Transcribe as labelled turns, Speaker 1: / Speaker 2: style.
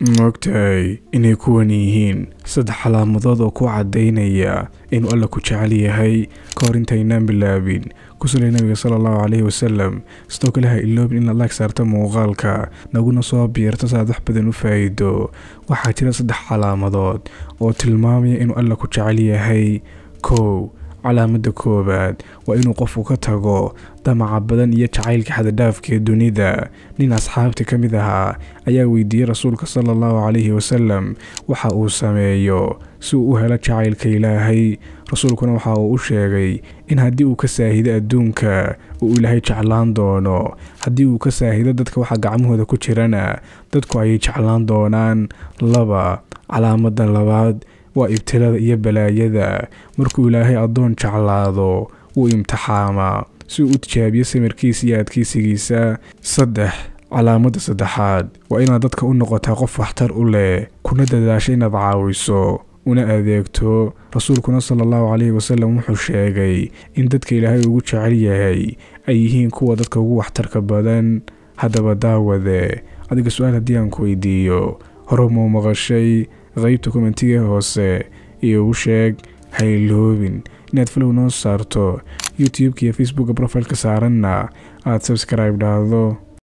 Speaker 1: maogtahay inay kuwan yihiin 3 calaamadood oo ku cadaynaya inuu alla ku jecel yahay ka hor intaynaan bilaabin kusulay nabiga sallallahu alayhi wasallam sidoo kale ha iloobin in like saarta muuqaalka naguna soo biirto saad wax badan u faa'iido waxaa jira 3 calaamadood oo tilmaamaya inuu alla ku jecel yahay calaamada koobaad waa inuu qofku ka tago damaca badan iyo jacaylka xad dhaafka ee dunida nin asxaabta kamid ahaa ayaa weydiiyay rasuulka sallallahu alayhi wasallam waxa uu sameeyo si uu helo jacaylka Ilaahay rasuulkuna waxa uu u sheegay in haddii uu ka saahido adduunka uu Ilaahay jeclaan doono haddii uu ka saahido dadka waxa gacmahooda ku jirana dadku ay jeclaan doonaan calaamada labaad waa ibtilada iyo balaayada markuu Ilaahay adoon jeclaado uu imtixaama si uu tijaabiyo samirkiisa iyo adkaysigiisa 3 calaamada saddexaad waa inaad dadka u noqotaa qof waxtar u leh kuna dadaashay inaad caawiso una adeegto rasuulkuna sallallahu alayhi wasallam wuxuu sheegay in dadka Ilaahay ugu jecel yahay ay yihiin kuwa dadka ugu waxtarka badan hadaba daawade adiga su'aal hadii aan ku weydiiyo hore ma maqashay qaybta commentiga hoose iyo u sheeg ha iloobin inaad follow noo saarto YouTube iyo Facebook profile ka saaranna aad subscribe dhahdo